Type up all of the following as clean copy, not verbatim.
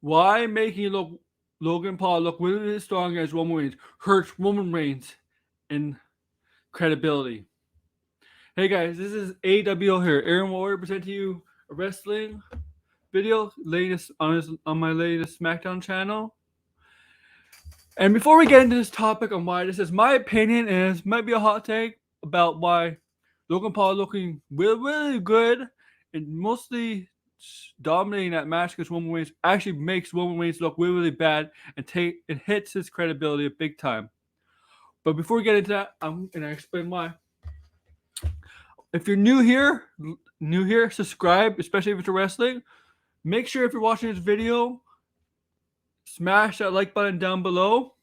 Why making Logan Paul look really strong as Roman Reigns hurts Roman Reigns in credibility. Hey guys, this is AWO here. Aaron Warrior presenting you a wrestling video latest on my latest SmackDown channel. And before we get into this topic on why this is my opinion, and this might be a hot take about why Logan Paul looking really, really good and mostly dominating that match against Roman Reigns actually makes Roman Reigns look really, really bad and it hits his credibility big time. But before we get into that, I'm gonna explain why. If you're new here, subscribe, especially if it's wrestling. Make sure if you're watching this video, smash that like button down below.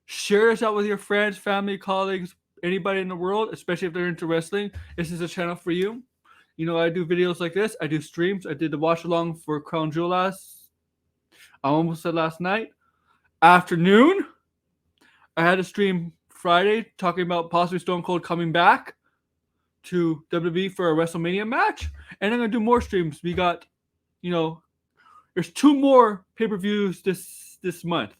Share this out with your friends, family, colleagues, anybody in the world, especially if they're into wrestling. This is a channel for you. You know, I do videos like this. I do streams. I did the watch along for Crown Jewel I almost said last night. Afternoon, I had a stream Friday talking about possibly Stone Cold coming back to WWE for a WrestleMania match. And I'm going to do more streams. We got, there's 2 more pay-per-views this month.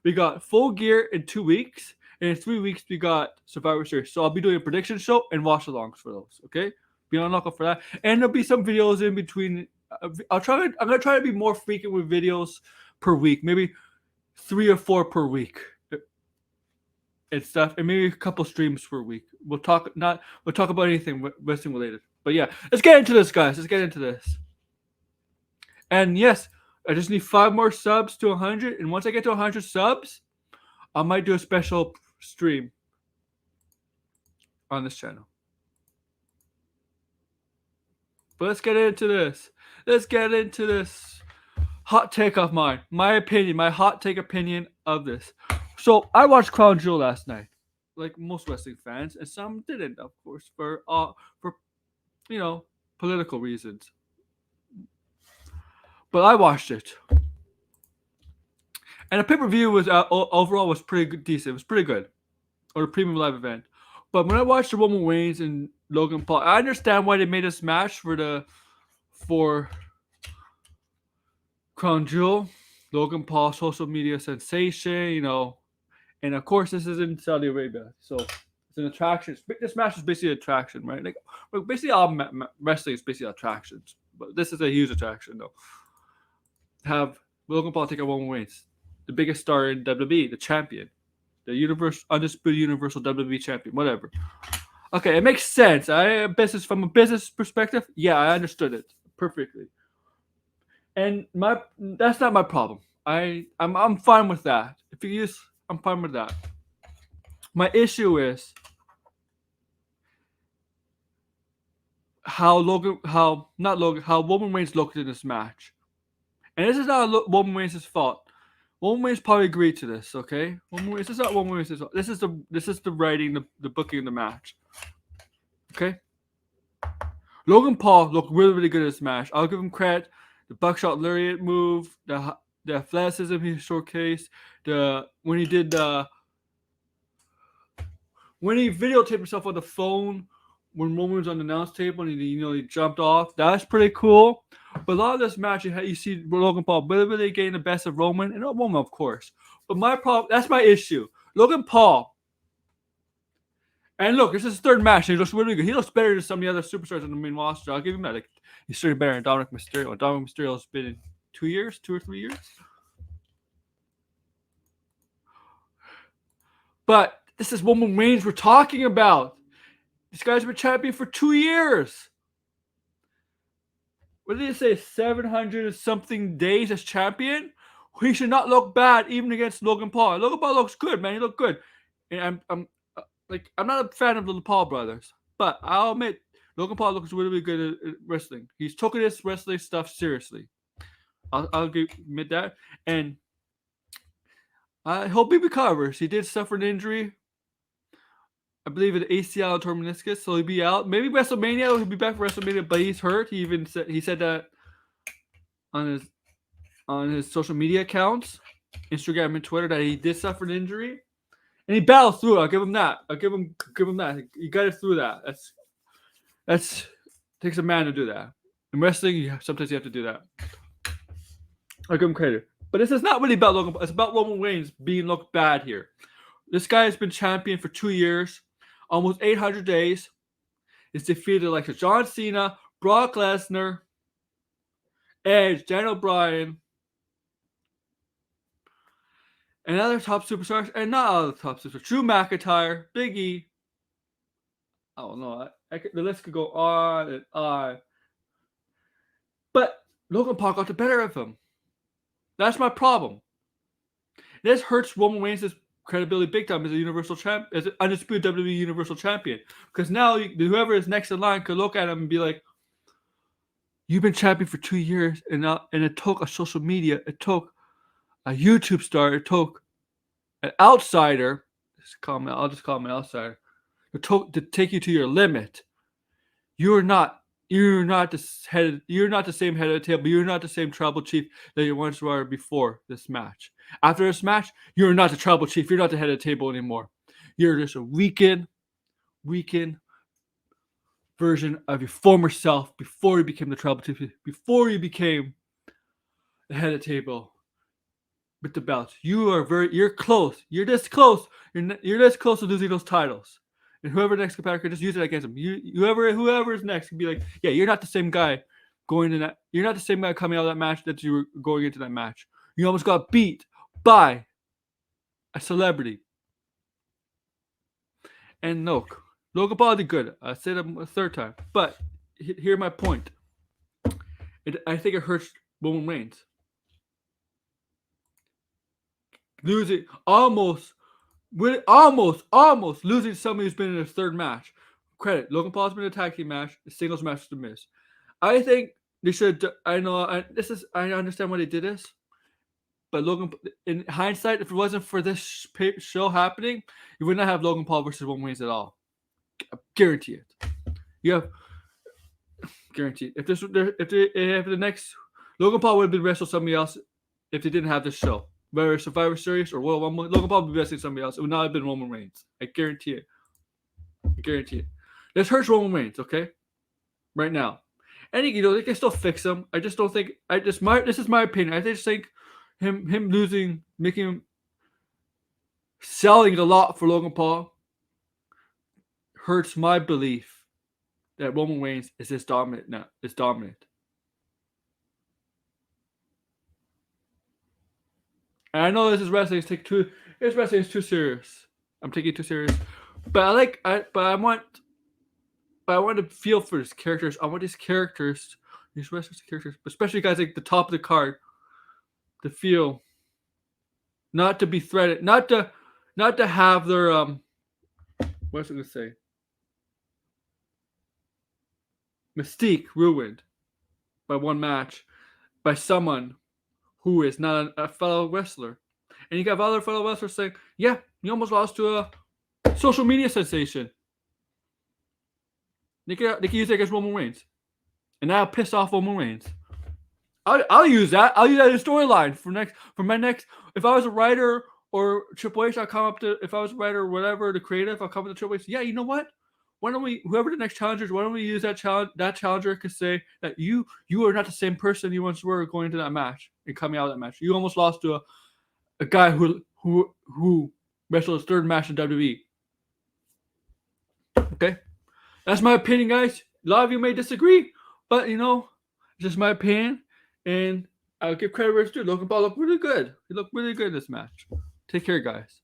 We got Full Gear in 2 weeks. And in 3 weeks, we got Survivor Series. So I'll be doing a prediction show and watch-alongs for those, okay? Be on the lookout for that. And there'll be some videos in between. I'm going to try to be more frequent with videos per week. Maybe 3 or 4 per week. And stuff, and maybe a couple streams per week. We'll talk about anything wrestling related. But yeah, let's get into this, guys. Let's get into this. And yes, I just need 5 more subs to 100. And once I get to 100 subs, I might do a special stream on this channel. But let's get into this. Let's get into this hot take of mine. My opinion, my hot take opinion of this. So I watched Crown Jewel last night, like most wrestling fans, and some didn't, of course, for political reasons. But I watched it, and the pay-per-view was overall was pretty good, decent. It was pretty good, or a premium live event. But when I watched the Roman Reigns and Logan Paul, I understand why they made this match for Crown Jewel. Logan Paul, social media sensation, and of course, this is in Saudi Arabia, so it's an attraction. This match is basically an attraction, right? Like, basically all wrestling is basically attractions, but this is a huge attraction, though. Have Logan Paul take on Roman Reigns, the biggest star in WWE, the champion, the undisputed Universal WWE champion, whatever. Okay, it makes sense. From a business perspective, yeah, I understood it perfectly, and that's not my problem. I'm fine with that. I'm fine with that. My issue is how Roman Reigns looked in this match. And this is not Roman Reigns' fault. Roman Reigns probably agreed to this, okay? This is not Roman Reigns' fault. This is the writing, the booking of the match. Okay? Logan Paul looked really, really good in this match. I'll give him credit. The buckshot lariat move, the athleticism he showcased, when he videotaped himself on the phone when Roman was on the announce table and he jumped off. That's pretty cool. But a lot of this match, you see Logan Paul really getting the best of Roman, and not Roman, of course. But that's my issue. Logan Paul. And look, this is his 3rd match. And he looks really good. He looks better than some of the other superstars on the main roster. I'll give him that. Like, he's certainly better than Dominic Mysterio. Dominic Mysterio has been in 2 or 3 years. But this is Roman Reigns we're talking about. This guy's been champion for 2 years. What did he say? 700 something days as champion? He should not look bad even against Logan Paul. Logan Paul looks good, man. He looked good. And I'm not a fan of the Paul brothers, but I'll admit Logan Paul looks really, really good at wrestling. He's taking this wrestling stuff seriously. I'll admit that. And I hope he recovers. He did suffer an injury. I believe an ACL and torn meniscus, so he'll be out. Maybe WrestleMania, he'll be back for WrestleMania, but he's hurt. He said that on his social media accounts, Instagram and Twitter, that he did suffer an injury, and he battled through it. I'll give him that. He got it through that. That's takes a man to do that. In wrestling, sometimes you have to do that. I give him credit. But this is not really about Logan Paul. It's about Roman Reigns being looked bad here. This guy has been champion for 2 years, almost 800 days. He's defeated like John Cena, Brock Lesnar, Edge, Daniel Bryan, and other top superstars, and not other top superstars. Drew McIntyre, Big E. I don't know. The list could go on and on. But Logan Paul got the better of him. That's my problem. This hurts Roman Reigns' credibility big time as a Universal Champ, as an undisputed WWE Universal Champion. Because now whoever is next in line could look at him and be like, "You've been champion for 2 years, and it took a social media, it took a YouTube star, it took an outsider. I'll just call him an outsider. To take you to your limit. You're not the same head of the table. You're not the same tribal chief that you once were before this match. After this match, you're not the tribal chief. You're not the head of the table anymore. You're just a weakened version of your former self before you became the tribal chief, before you became the head of the table with the belts. You're close. You're this close. You're this close to losing those titles. And whoever next competitor could just use it against him. Whoever is next can be like, yeah, you're not the same guy going in that. You're not the same guy coming out of that match that you were going into that match. You almost got beat by a celebrity. And look, Logan Paul did good. I said it a third time, but here's my point. I think it hurts Roman Reigns. Losing almost losing somebody who's been in his third match. Credit. Logan Paul's been in a tag team match, a singles match with The Miz. I think they should. I understand why they did this, but Logan, in hindsight, if it wasn't for this show happening, you would not have Logan Paul versus Roman Reigns at all. I guarantee it. You have guaranteed. If the next Logan Paul would have been wrestled somebody else if they didn't have this show. Whether Survivor Series or Royal Rumble, Logan Paul would be wrestling somebody else. It would not have been Roman Reigns. I guarantee it. This hurts Roman Reigns, okay? Right now. And they can still fix him. I just don't think this is my opinion. I just think him losing, making him selling a lot for Logan Paul hurts my belief that Roman Reigns is this dominant now. Is dominant. And I know this wrestling is too serious. I'm taking it too serious. But I want to feel for these characters. I want these wrestlers characters, especially guys like the top of the card, to feel not to be threatened, not to have their what's it gonna say? Mystique ruined by one match by someone who is not a fellow wrestler. And you got other fellow wrestlers saying, yeah, you almost lost to a social media sensation. They can use that against Roman Reigns. And that'll piss off Roman Reigns. I'll use that. I'll use that as a storyline for my next. If I was a writer or Triple H, I'll come up to, if I was a writer or whatever, the creative, I'll come up to Triple H. Yeah, you know what? Why don't we, whoever the next challenger is, why don't we use that challenge? That challenger could say that you are not the same person you once were going into that match and coming out of that match. You almost lost to a guy who wrestled his third match in WWE. Okay, that's my opinion, guys. A lot of you may disagree, but it's just my opinion, and I'll give credit where it's due. Logan Paul looked really good. He looked really good in this match. Take care, guys.